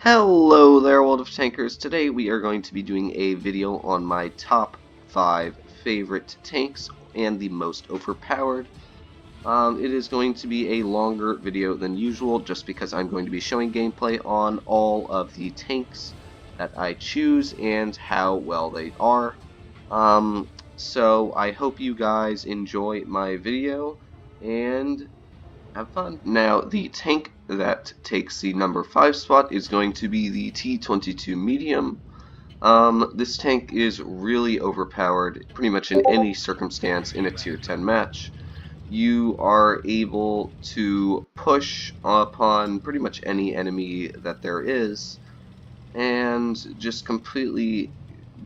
Hello there, world of tankers. Today we are going to be doing a video on my top 5 favorite tanks and the most overpowered. It is going to be a longer video than usual just because I'm going to be showing gameplay on all of the tanks that I choose and how well they are. So I hope you guys enjoy my video and have fun. Now, the tank that takes the number 5 spot is going to be the T28 Medium. This tank is really overpowered pretty much in any circumstance in a tier 10 match. You are able to push upon pretty much any enemy that there is and just completely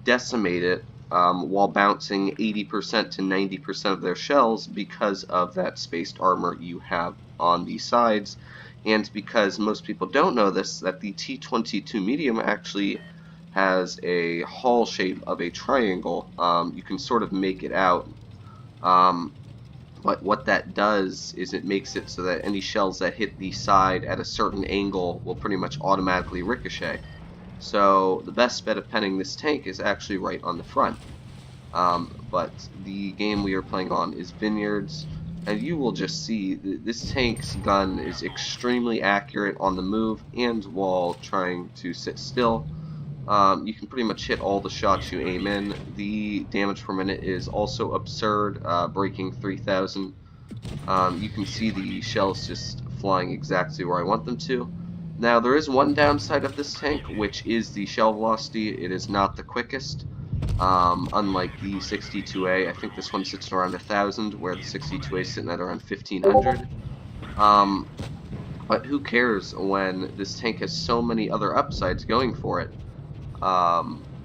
decimate it while bouncing 80% to 90% of their shells because of that spaced armor you have on the sides, and because most people don't know this, that the T28 Medium actually has a hull shape of a triangle. You can sort of make it out, but what that does is it makes it so that any shells that hit the side at a certain angle will pretty much automatically ricochet. So the best bet of penning this tank is actually right on the front. But the game we are playing on is Vineyards, and you will just see this tank's gun is extremely accurate on the move and while trying to sit still. You can pretty much hit all the shots you aim in. The damage per minute is also absurd, breaking 3,000. You can see the shells just flying exactly where I want them to. Now, there is one downside of this tank, which is the shell velocity. It is not the quickest, unlike the 62A. I think this one sits around 1,000, where the 62A is sitting at around 1,500. But who cares when this tank has so many other upsides going for it?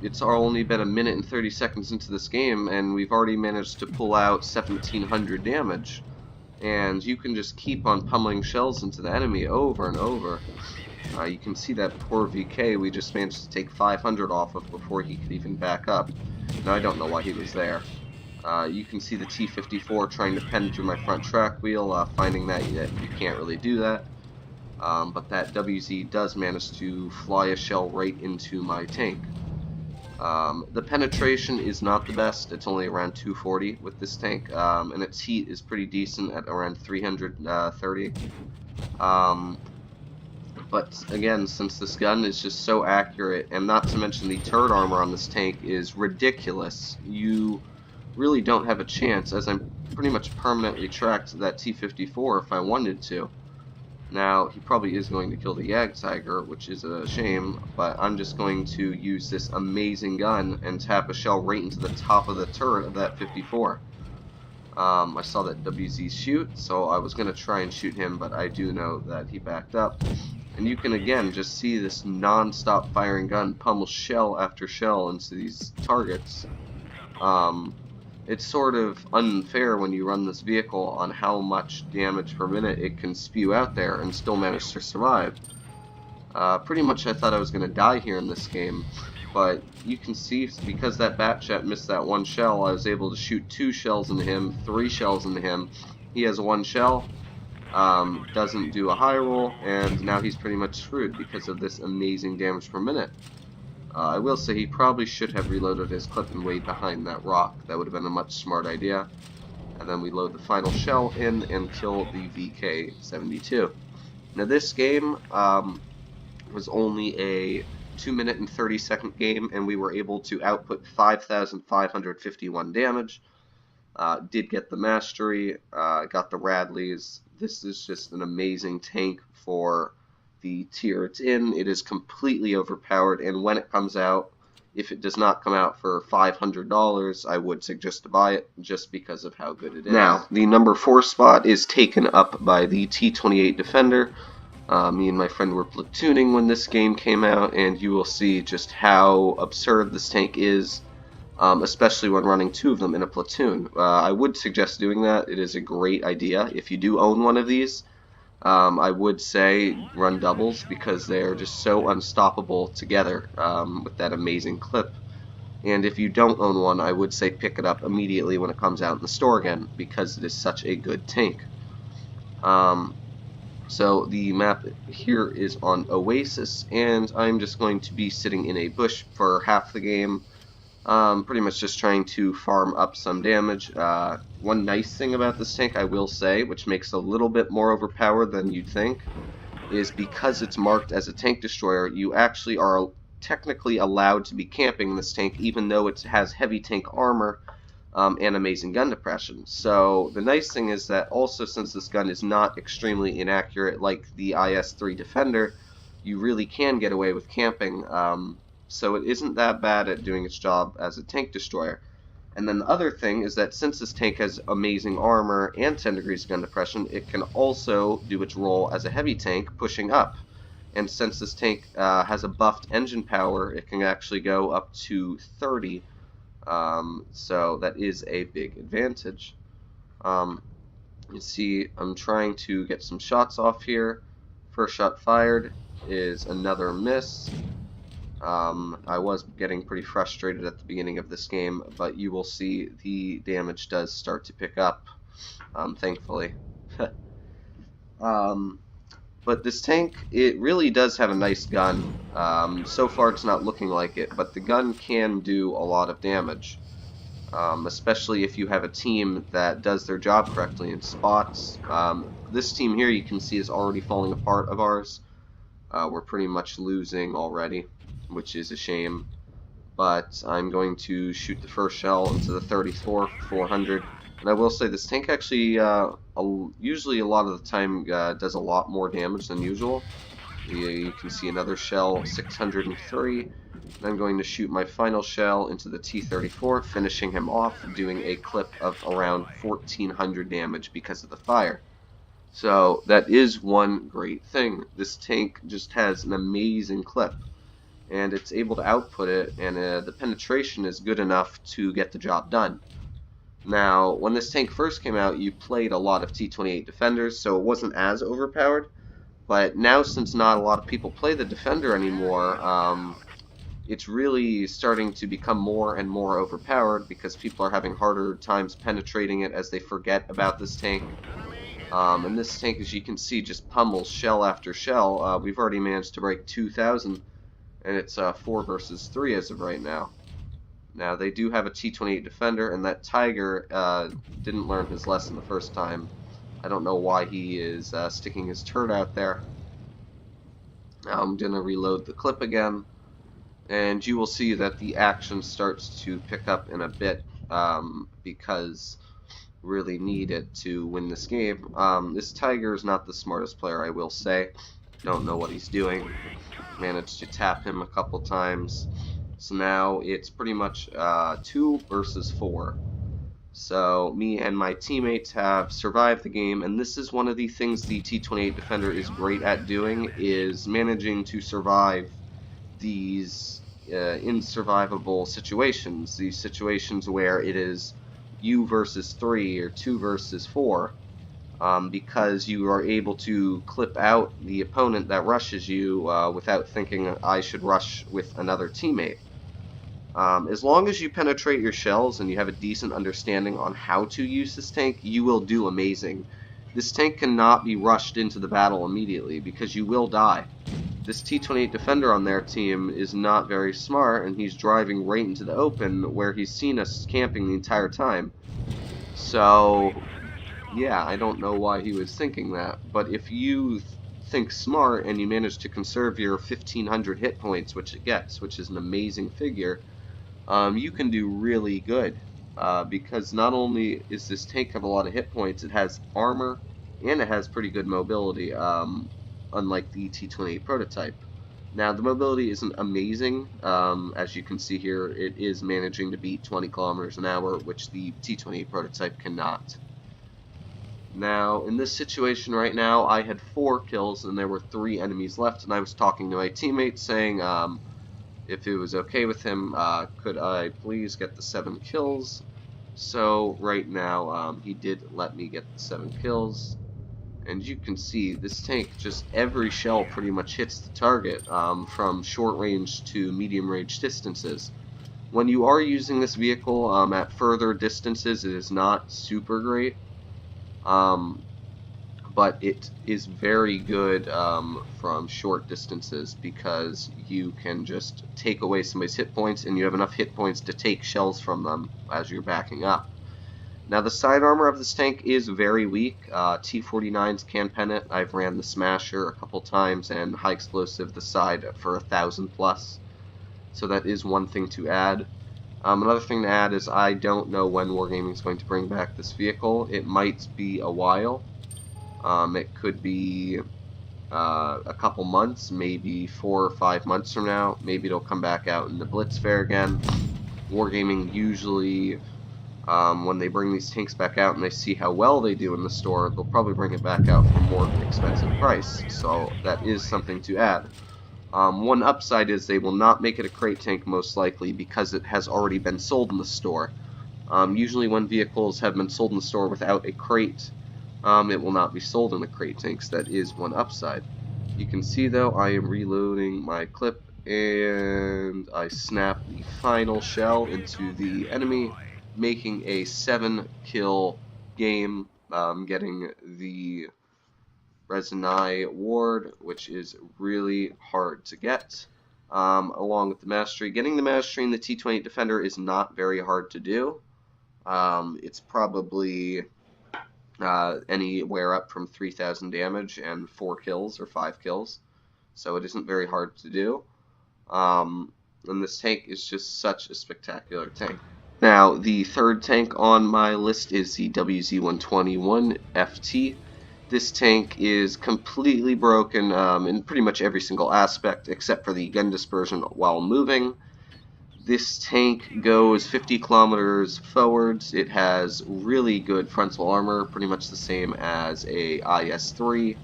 It's only been a minute and 30 seconds into this game, and we've already managed to pull out 1,700 damage. And you can just keep on pummeling shells into the enemy over and over. You can see that poor VK we just managed to take 500 off of before he could even back up. Now I don't know why he was there. You can see the T-54 trying to pen through my front track wheel, finding that you can't really do that. But that WZ does manage to fly a shell right into my tank. The penetration is not the best. It's only around 240 with this tank, and its heat is pretty decent at around 330. But again, since this gun is just so accurate, and not to mention the turret armor on this tank is ridiculous, you really don't have a chance, as I'm pretty much permanently tracked to that T-54 if I wanted to. Now, he probably is going to kill the Jagdtiger, which is a shame, but I'm just going to use this amazing gun and tap a shell right into the top of the turret of that 54. I saw that WZ shoot, so I was going to try and shoot him, but I do know that he backed up. And you can again just see this non-stop firing gun pummel shell after shell into these targets. It's sort of unfair when you run this vehicle on how much damage per minute it can spew out there and still manage to survive. Pretty much I thought I was going to die here in this game, but you can see because that Batjet missed that one shell, I was able to shoot 2 shells into him, 3 shells into him. He has 1 shell, doesn't do a high roll, and now he's pretty much screwed because of this amazing damage per minute. I will say he probably should have reloaded his clip and wait behind that rock. That would have been a much smart idea. And then we load the final shell in and kill the VK-72. Now this game was only a 2-minute and 30-second game, and we were able to output 5,551 damage. Did get the mastery, got the Radleys. This is just an amazing tank for the tier it's in. It is completely overpowered, and when it comes out, if it does not come out for $500, I would suggest to buy it just because of how good it is. Now, the number 4 spot is taken up by the T28 Defender. Me and my friend were platooning when this game came out, and you will see just how absurd this tank is, especially when running 2 of them in a platoon. I would suggest doing that. It is a great idea. If you do own one of these, I would say run doubles because they're just so unstoppable together with that amazing clip. And if you don't own one, I would say pick it up immediately when it comes out in the store again because it is such a good tank. So the map here is on Oasis, and I'm just going to be sitting in a bush for half the game, pretty much just trying to farm up some damage. One nice thing about this tank, I will say, which makes it a little bit more overpowered than you'd think, is because it's marked as a tank destroyer, you actually are technically allowed to be camping this tank, even though it has heavy tank armor and amazing gun depression. So the nice thing is that also, since this gun is not extremely inaccurate like the IS-3 Defender, you really can get away with camping. So it isn't that bad at doing its job as a tank destroyer. And then the other thing is that since this tank has amazing armor and 10 degrees gun depression, it can also do its role as a heavy tank pushing up. And since this tank has a buffed engine power, it can actually go up to 30. So that is a big advantage. You see, I'm trying to get some shots off here. First shot fired is another miss. I was getting pretty frustrated at the beginning of this game, but you will see the damage does start to pick up, thankfully. But this tank, it really does have a nice gun. So far it's not looking like it, but the gun can do a lot of damage. Especially if you have a team that does their job correctly in spots. This team here you can see is already falling apart of ours. We're pretty much losing already, which is a shame. But I'm going to shoot the first shell into the 34 for 400. And I will say this tank actually, usually a lot of the time, does a lot more damage than usual. You can see another shell, 603. And I'm going to shoot my final shell into the T34, finishing him off, doing a clip of around 1400 damage because of the fire. So that is one great thing. This tank just has an amazing clip, and it's able to output it, and the penetration is good enough to get the job done. Now, when this tank first came out, you played a lot of T28 Defenders, so it wasn't as overpowered. But now, since not a lot of people play the Defender anymore, it's really starting to become more and more overpowered because people are having harder times penetrating it as they forget about this tank. And this tank, as you can see, just pummels shell after shell. We've already managed to break 2,000, and it's 4 versus 3 as of right now. Now, they do have a T28 Defender, and that Tiger didn't learn his lesson the first time. I don't know why he is sticking his turd out there. Now I'm going to reload the clip again, and you will see that the action starts to pick up in a bit because really need it to win this game. This Tiger is not the smartest player, I will say. Don't know what he's doing. Managed to tap him a couple times. So now it's pretty much 2 versus 4. So me and my teammates have survived the game, and this is one of the things the T28 Defender is great at doing, is managing to survive these insurvivable situations, these situations where it is you versus 3 or 2 versus 4, because you are able to clip out the opponent that rushes you without thinking I should rush with another teammate. As long as you penetrate your shells and you have a decent understanding on how to use this tank, you will do amazing. This tank cannot be rushed into the battle immediately because you will die. This T28 Defender on their team is not very smart, and he's driving right into the open where he's seen us camping the entire time. So, yeah, I don't know why he was thinking that, but if you think smart and you manage to conserve your 1500 hit points, which it gets, which is an amazing figure, you can do really good, because not only is this tank have a lot of hit points, it has armor, and it has pretty good mobility, unlike the T28 prototype. Now, the mobility isn't amazing. As you can see here, it is managing to beat 20 kilometers an hour, which the T28 prototype cannot. Now, in this situation right now, I had 4 kills, and there were 3 enemies left, and I was talking to my teammate saying, if it was okay with him, could I please get the 7 kills? So right now he did let me get the 7 kills, and you can see this tank, just every shell pretty much hits the target from short range to medium range distances. When you are using this vehicle at further distances, it is not super great, but but it is very good from short distances because you can just take away somebody's hit points, and you have enough hit points to take shells from them as you're backing up. Now, the side armor of this tank is very weak. T29s can pen it. I've ran the Smasher a couple times, and High Explosive the side for 1,000 plus. So that is one thing to add. Another thing to add is I don't know when Wargaming is going to bring back this vehicle. It might be a while. It could be a couple months, maybe 4 or 5 months from now. Maybe it'll come back out in the Blitz fair again. Wargaming usually, when they bring these tanks back out and they see how well they do in the store, they'll probably bring it back out for a more expensive price. So that is something to add. One upside is they will not make it a crate tank most likely because it has already been sold in the store. Usually when vehicles have been sold in the store without a crate, it will not be sold in the crate tanks. That is one upside. You can see though I am reloading my clip and I snap the final shell into the enemy, making a 7-kill game, getting the Resonai Award, which is really hard to get, along with the Mastery. Getting the Mastery in the T28 Defender is not very hard to do. It's probably anywhere up from 3,000 damage and 4 kills or 5 kills, so it isn't very hard to do. And this tank is just such a spectacular tank. Now, the third tank on my list is the WZ-121 FT. This tank is completely broken in pretty much every single aspect except for the gun dispersion while moving. This tank goes 50 kilometers forwards. It has really good frontal armor, pretty much the same as a IS-3.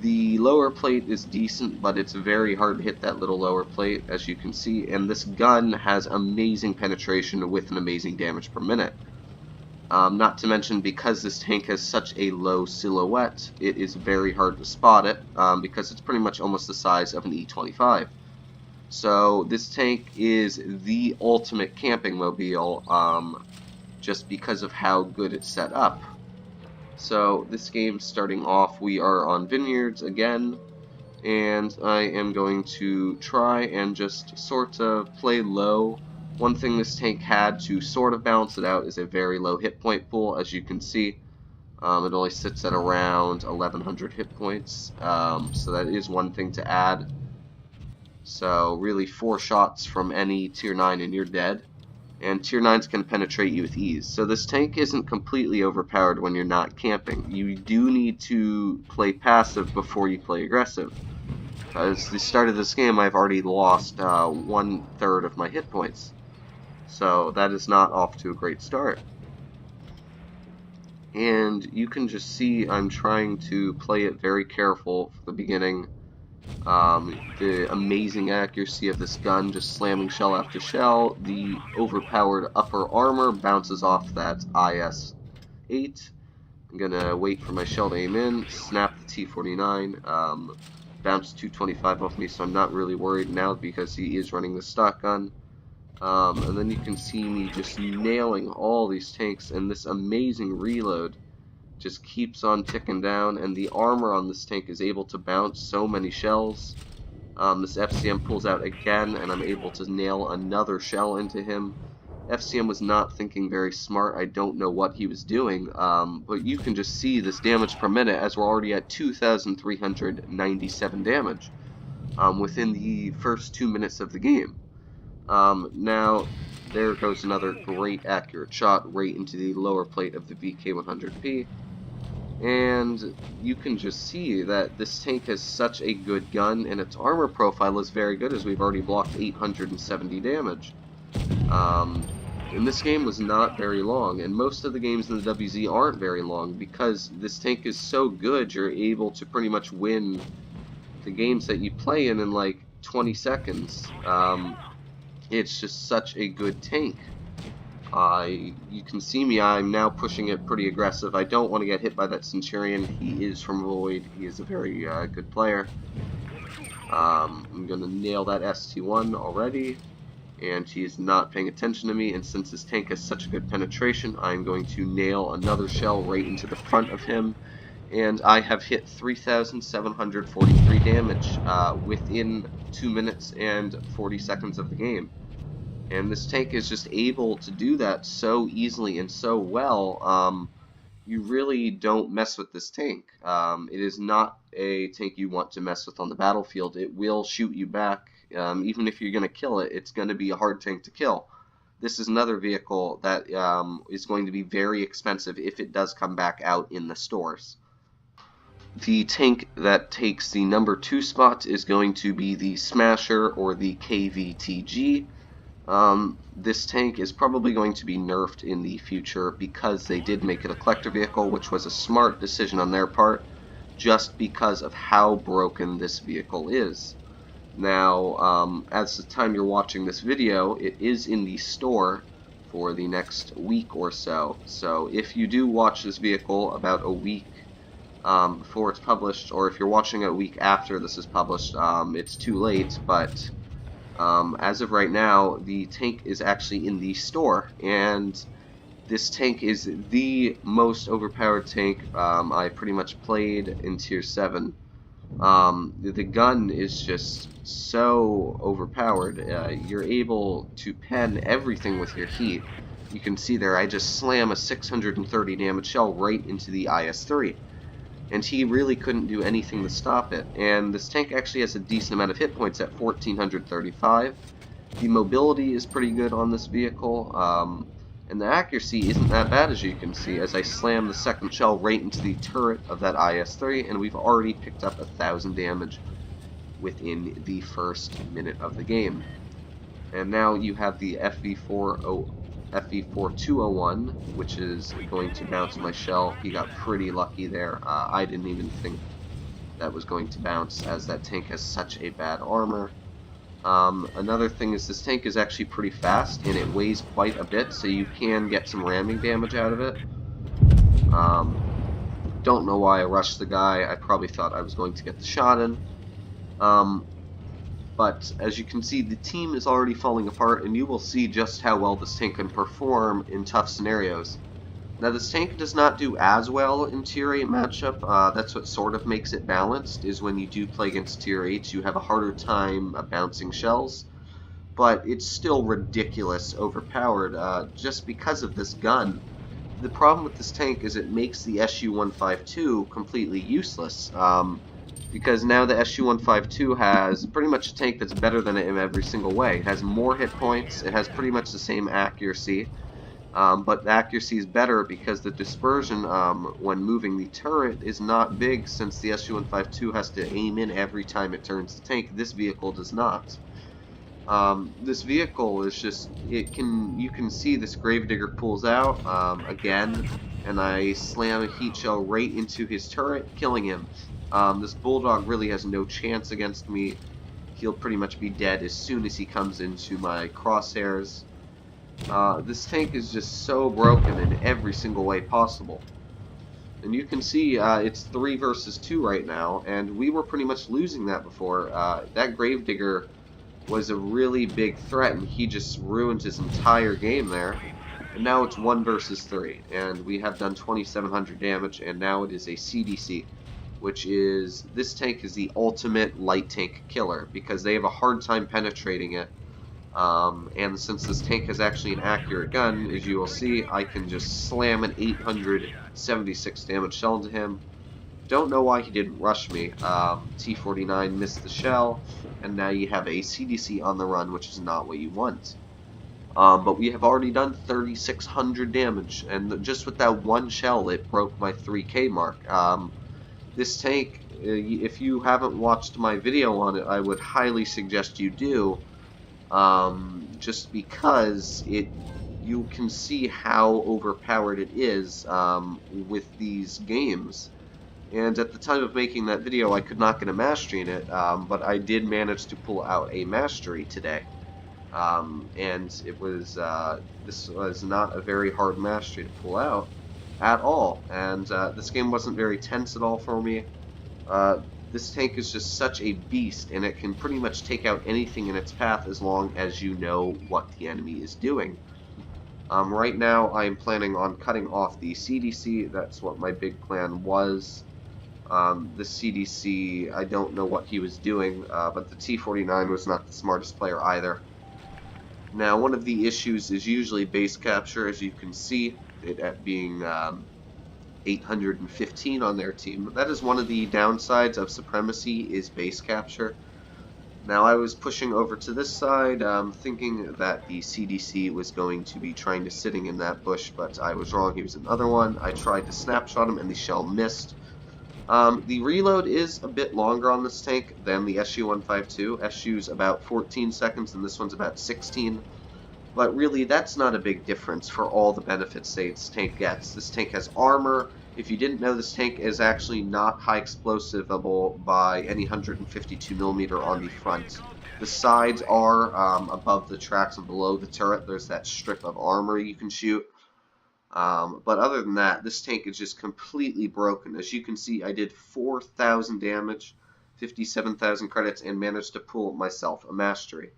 The lower plate is decent, but it's very hard to hit that little lower plate, as you can see, and this gun has amazing penetration with an amazing damage per minute. Not to mention, because this tank has such a low silhouette, it is very hard to spot it, because it's pretty much almost the size of an E25. So this tank is the ultimate camping mobile, just because of how good it's set up. So this game, starting off, we are on vineyards again, and I am going to try and just sort of play low. One thing this tank had to sort of balance it out is a very low hit point pool. As you can see, it only sits at around 1,100 hit points, so that is one thing to add. So really 4 shots from any tier 9 and you're dead, and tier 9s can penetrate you with ease. So this tank isn't completely overpowered when you're not camping. You do need to play passive before you play aggressive. As the start of this game, I've already lost 1/3 of my hit points. So that is not off to a great start. And you can just see I'm trying to play it very careful for the beginning. The amazing accuracy of this gun, just slamming shell after shell. The overpowered upper armor bounces off that IS-8. I'm gonna wait for my shell to aim in, snap the T-49, bounce 225 off me, so I'm not really worried now because he is running the stock gun. And then you can see me just nailing all these tanks, and this amazing reload just keeps on ticking down, and the armor on this tank is able to bounce so many shells. This FCM pulls out again, and I'm able to nail another shell into him. FCM was not thinking very smart. I don't know what he was doing, but you can just see this damage per minute as we're already at 2,397 damage within the first 2 minutes of the game. Now, there goes another great accurate shot right into the lower plate of the VK100P. And you can just see that this tank has such a good gun, and its armor profile is very good, as we've already blocked 870 damage. And this game was not very long, and most of the games in the WZ aren't very long, because this tank is so good, you're able to pretty much win the games that you play in like 20 seconds. It's just such a good tank. You can see me, I'm now pushing it pretty aggressive. I don't want to get hit by that Centurion. He is from Void. He is a very good player. I'm going to nail that ST1 already, and he is not paying attention to me, and since this tank has such a good penetration, I'm going to nail another shell right into the front of him, and I have hit 3,743 damage within 2 minutes and 40 seconds of the game. And this tank is just able to do that so easily and so well. You really don't mess with this tank. It is not a tank you want to mess with on the battlefield. It will shoot you back. Even if you're going to kill it, it's going to be a hard tank to kill. This is another vehicle that is going to be very expensive if it does come back out in the stores. The tank that takes the number 2 spot is going to be the Smasher, or the KVTG. This tank is probably going to be nerfed in the future because they did make it a collector vehicle, which was a smart decision on their part, just because of how broken this vehicle is. Now, as the time you're watching this video, it is in the store for the next week or so. So if you do watch this vehicle about a week before it's published, or if you're watching it a week after this is published, it's too late, but as of right now, the tank is actually in the store, and this tank is the most overpowered tank I pretty much played in Tier 7. The gun is just so overpowered. You're able to pen everything with your heat. You can see there, I just slam a 630 damage shell right into the IS-3. And he really couldn't do anything to stop it. And this tank actually has a decent amount of hit points at 1,435. The mobility is pretty good on this vehicle, and the accuracy isn't that bad, as you can see, as I slam the second shell right into the turret of that IS-3, and we've already picked up 1,000 damage within the first minute of the game. And now you have the FV4201, which is going to bounce my shell. He got pretty lucky there. I didn't even think that was going to bounce, as that tank has such a bad armor. Another thing is this tank is actually pretty fast, and it weighs quite a bit, so you can get some ramming damage out of it. Don't know why I rushed the guy. I probably thought I was going to get the shot in. But as you can see, the team is already falling apart, and you will see just how well this tank can perform in tough scenarios. Now, this tank does not do as well in Tier 8 matchup. That's what sort of makes it balanced, is when you do play against Tier 8s, you have a harder time bouncing shells. But it's still ridiculous overpowered just because of this gun. The problem with this tank is it makes the SU-152 completely useless. Because now the SU-152 has pretty much a tank that's better than it in every single way. It has more hit points, it has pretty much the same accuracy, but the accuracy is better because the dispersion when moving the turret is not big, since the SU-152 has to aim in every time it turns the tank. This vehicle does not. This vehicle is just, you can see this Gravedigger pulls out again, and I slam a heat shell right into his turret, killing him. This Bulldog really has no chance against me. He'll pretty much be dead as soon as he comes into my crosshairs. This tank is just so broken in every single way possible. And you can see it's 3 versus 2 right now, and we were pretty much losing that before. That Gravedigger was a really big threat, and he just ruined his entire game there. And now it's 1 versus 3, and we have done 2,700 damage, and now it is a CDC. Which is, this tank is the ultimate light tank killer, because they have a hard time penetrating it. And since this tank has actually an accurate gun, as you will see, I can just slam an 876 damage shell into him. Don't know why he didn't rush me. T29 missed the shell, and now you have a CDC on the run, which is not what you want. But we have already done 3,600 damage, and just with that one shell, it broke my 3K mark. This tank, if you haven't watched my video on it, I would highly suggest you do, just because you can see how overpowered it is with these games. And at the time of making that video, I could not get a mastery in it, but I did manage to pull out a mastery today. And it was, this was not a very hard mastery to pull out at all, and this game wasn't very tense at all for me. This tank is just such a beast, and it can pretty much take out anything in its path as long as you know what the enemy is doing. Right now, I'm planning on cutting off the CDC. That's what my big plan was. The CDC, I don't know what he was doing, but the T29 was not the smartest player either. Now, one of the issues is usually base capture, as you can see, it at being 815 on their team. That is one of the downsides of Supremacy, is base capture. Now, I was pushing over to this side, thinking that the CDC was going to be trying to sitting in that bush, but I was wrong. He was another one. I tried to snapshot him, and the shell missed. The reload is a bit longer on this tank than the SU-152. SU's about 14 seconds, and this one's about 16. But really, that's not a big difference for all the benefits this tank gets. This tank has armor. If you didn't know, this tank is actually not high explosivable by any 152mm on the front. The sides are above the tracks and below the turret. There's that strip of armor you can shoot. But other than that, this tank is just completely broken. As you can see, I did 4,000 damage, 57,000 credits, and managed to pull myself a mastery.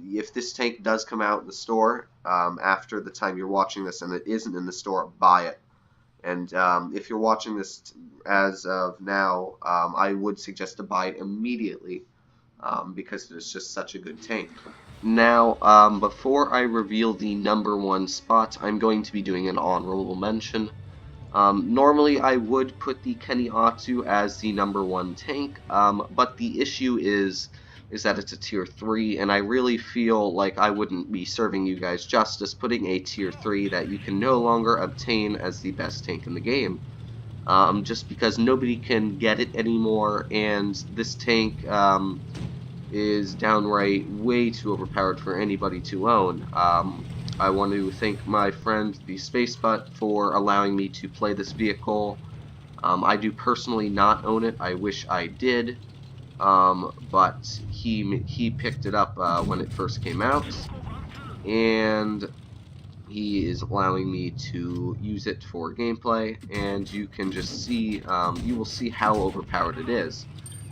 If this tank does come out in the store after the time you're watching this and it isn't in the store, buy it. And if you're watching this as of now, I would suggest to buy it immediately because it is just such a good tank. Now, before I reveal the #1 spot, I'm going to be doing an honorable mention. Normally, I would put the Kenny Otsu as the #1 tank, but the issue is that it's a tier 3, and I really feel like I wouldn't be serving you guys justice putting a tier 3 that you can no longer obtain as the best tank in the game. Just because nobody can get it anymore, and this tank is downright way too overpowered for anybody to own. I want to thank my friend, the Space Butt, for allowing me to play this vehicle. I do personally not own it. I wish I did. But he picked it up when it first came out, and he is allowing me to use it for gameplay, and you can just see, you will see how overpowered it is.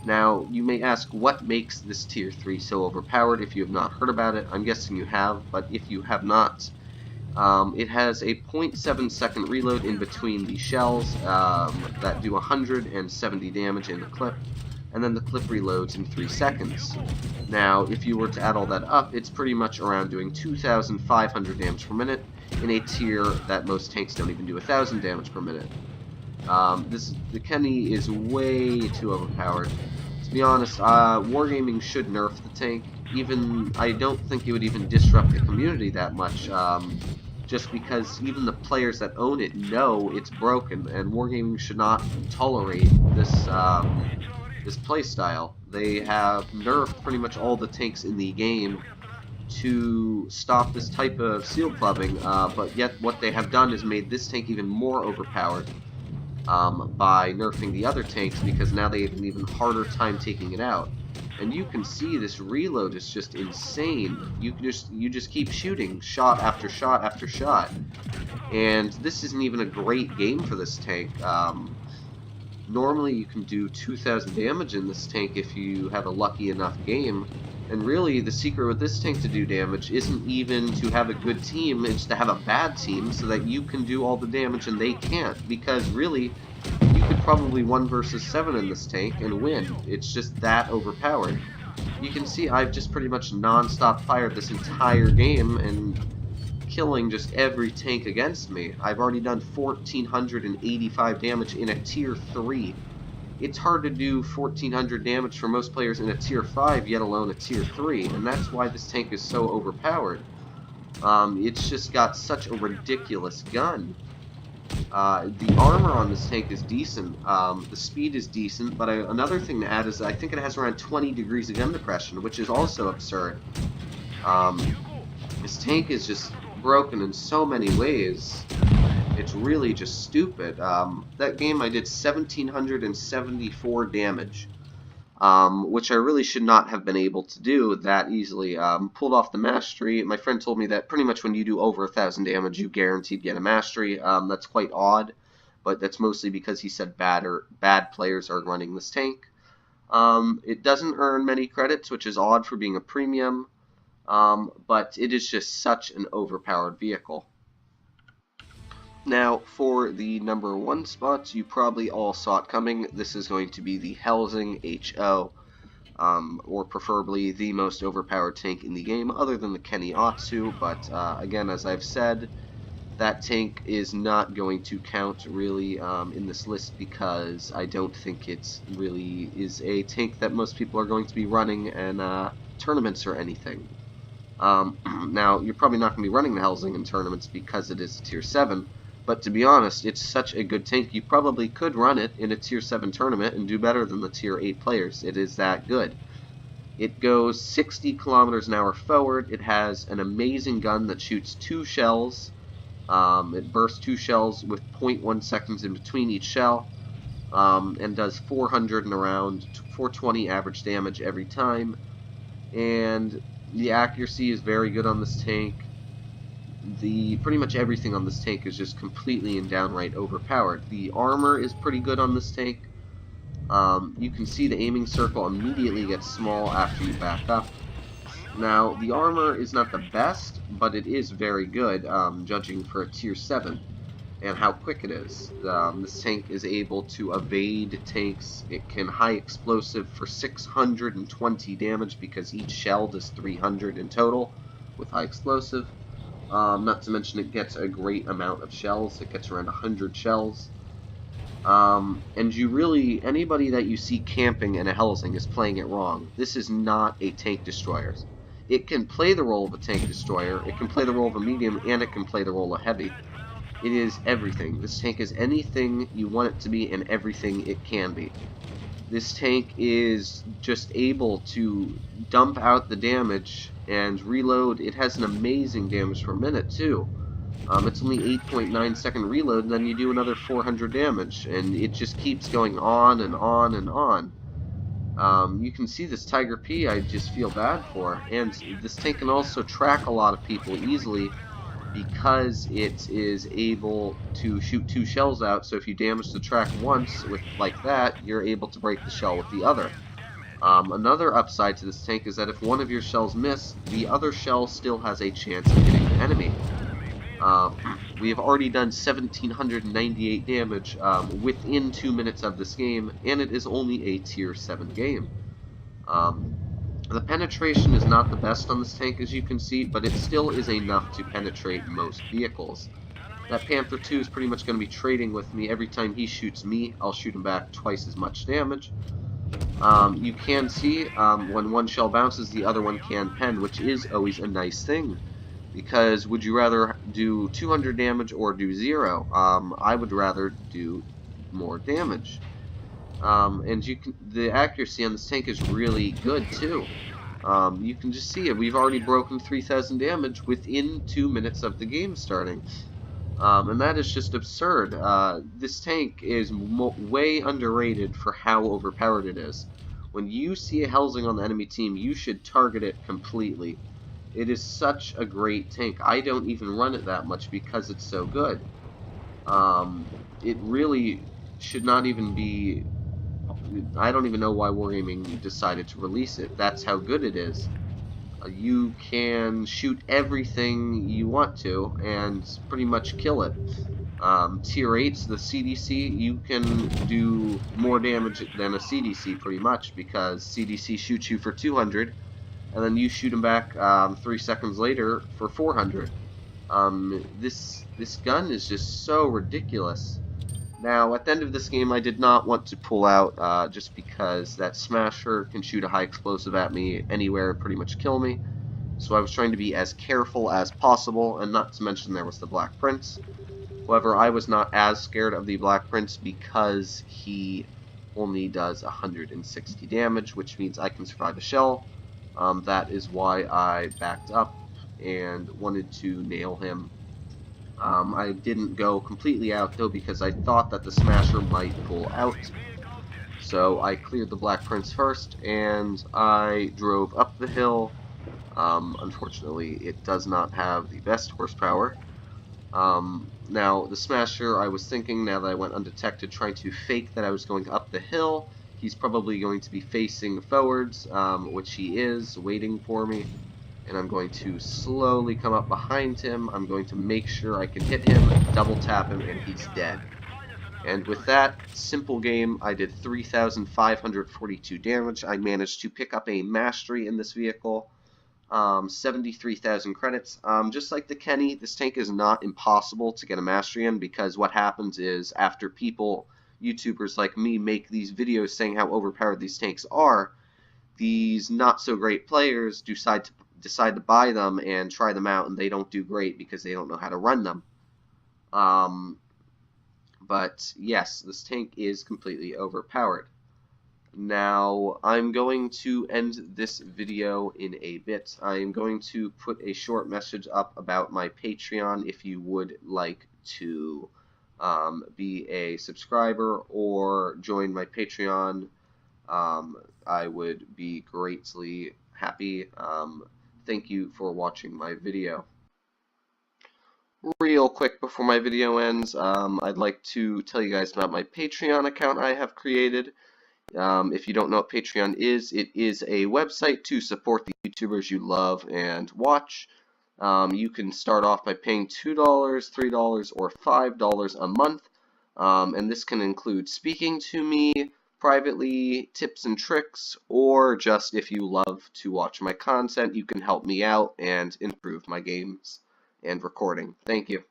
Now, you may ask, what makes this tier 3 so overpowered? If you have not heard about it, I'm guessing you have, but if you have not, it has a 0.7 second reload in between the shells that do 170 damage in the clip, and then the clip reloads in 3 seconds. Now, if you were to add all that up, it's pretty much around doing 2,500 damage per minute in a tier that most tanks don't even do 1,000 damage per minute. The Kenny is way too overpowered. To be honest, Wargaming should nerf the tank. I don't think it would even disrupt the community that much, just because even the players that own it know it's broken, and Wargaming should not tolerate this playstyle. They have nerfed pretty much all the tanks in the game to stop this type of seal clubbing, but yet what they have done is made this tank even more overpowered by nerfing the other tanks, because now they have an even harder time taking it out. And you can see this reload is just insane. You just keep shooting shot after shot after shot, and this isn't even a great game for this tank. Normally you can do 2,000 damage in this tank if you have a lucky enough game, and really the secret with this tank to do damage isn't even to have a good team, it's to have a bad team so that you can do all the damage and they can't, because really you could probably 1 versus 7 in this tank and win. It's just that overpowered. You can see I've just pretty much non-stop fired this entire game and killing just every tank against me. I've already done 1,485 damage in a tier 3. It's hard to do 1,400 damage for most players in a tier 5, yet alone a tier 3, and that's why this tank is so overpowered. It's just got such a ridiculous gun. The armor on this tank is decent, the speed is decent, but another thing to add is that I think it has around 20 degrees of gun depression, which is also absurd. This tank is just broken in so many ways. It's really just stupid. That game I did 1,774 damage, which I really should not have been able to do that easily. Pulled off the mastery. My friend told me that pretty much when you do over 1,000 damage, you guaranteed get a mastery. That's quite odd, but that's mostly because he said bad players are running this tank. It doesn't earn many credits, which is odd for being a premium. But it is just such an overpowered vehicle. Now, for the number 1 spots, you probably all saw it coming. This is going to be the Helsing HO, or preferably the most overpowered tank in the game, other than the Kenny Otsu. But again, as I've said, that tank is not going to count really in this list because I don't think it really is a tank that most people are going to be running in tournaments or anything. Now, you're probably not going to be running the Helsing in tournaments because it is a Tier 7, but to be honest, it's such a good tank, you probably could run it in a Tier 7 tournament and do better than the Tier 8 players. It is that good. It goes 60 kilometers an hour forward. It has an amazing gun that shoots 2 shells. It bursts 2 shells with 0.1 seconds in between each shell, and does 400 and around 420 average damage every time. And the accuracy is very good on this tank. Pretty much everything on this tank is just completely and downright overpowered. The armor is pretty good on this tank. You can see the aiming circle immediately gets small after you back up. Now, the armor is not the best, but it is very good, judging for a Tier 7, and how quick it is. This tank is able to evade tanks. It can high explosive for 620 damage because each shell does 300 in total with high explosive. Not to mention it gets a great amount of shells. It gets around 100 shells. And anybody that you see camping in a Helsing is playing it wrong. This is not a tank destroyer. It can play the role of a tank destroyer, it can play the role of a medium, and it can play the role of heavy. It is everything. This tank is anything you want it to be and everything it can be. This tank is just able to dump out the damage and reload. It has an amazing damage per minute, too. It's only 8.9 second reload, and then you do another 400 damage, and it just keeps going on and on and on. You can see this Tiger P I just feel bad for, and this tank can also track a lot of people easily because it is able to shoot 2 shells out, so if you damage the track once like that, you're able to break the shell with the other. Another upside to this tank is that if one of your shells miss, the other shell still has a chance of hitting the enemy. We have already done 1,798 damage within 2 minutes of this game, and it is only a Tier 7 game. The penetration is not the best on this tank, as you can see, but it still is enough to penetrate most vehicles. That Panther 2 is pretty much going to be trading with me. Every time he shoots me, I'll shoot him back twice as much damage. You can see when one shell bounces, the other one can pen, which is always a nice thing. Because would you rather do 200 damage or do 0? I would rather do more damage. And the accuracy on this tank is really good too. You can just see it. We've already broken 3,000 damage within 2 minutes of the game starting. And that is just absurd. This tank is way underrated for how overpowered it is. When you see a Helsing on the enemy team, you should target it completely. It is such a great tank. I don't even run it that much because it's so good. It really should not even be... I don't even know why Wargaming decided to release it. That's how good it is. You can shoot everything you want to and pretty much kill it. Tier 8's the CDC, you can do more damage than a CDC pretty much because CDC shoots you for 200 and then you shoot him back 3 seconds later for 400. This gun is just so ridiculous. Now, at the end of this game, I did not want to pull out just because that Smasher can shoot a high explosive at me anywhere and pretty much kill me. So I was trying to be as careful as possible, and not to mention there was the Black Prince. However, I was not as scared of the Black Prince because he only does 160 damage, which means I can survive a shell. That is why I backed up and wanted to nail him. I didn't go completely out, though, because I thought that the Smasher might pull out. So I cleared the Black Prince first, and I drove up the hill. Unfortunately, it does not have the best horsepower. Now, the Smasher, I was thinking, now that I went undetected, trying to fake that I was going up the hill. He's probably going to be facing forwards, which he is, waiting for me. and I'm going to slowly come up behind him. I'm going to make sure I can hit him, double tap him, and he's dead. And with that simple game, I did 3,542 damage. I managed to pick up a mastery in this vehicle, 73,000 credits. Just like the Kenny, this tank is not impossible to get a mastery in, because what happens is after YouTubers like me, make these videos saying how overpowered these tanks are, these not so great players decide to buy them and try them out, and they don't do great because they don't know how to run them. But yes, this tank is completely overpowered. Now, I'm going to end this video in a bit. I'm going to put a short message up about my Patreon if you would like to be a subscriber or join my Patreon. I would be greatly happy. Thank you for watching my video. Real quick before my video ends, I'd like to tell you guys about my Patreon account I have created. If you don't know what Patreon is, it is a website to support the YouTubers you love and watch. You can start off by paying $2, $3, or $5 a month, and this can include speaking to me privately, tips and tricks, or just if you love to watch my content, you can help me out and improve my games and recording. Thank you.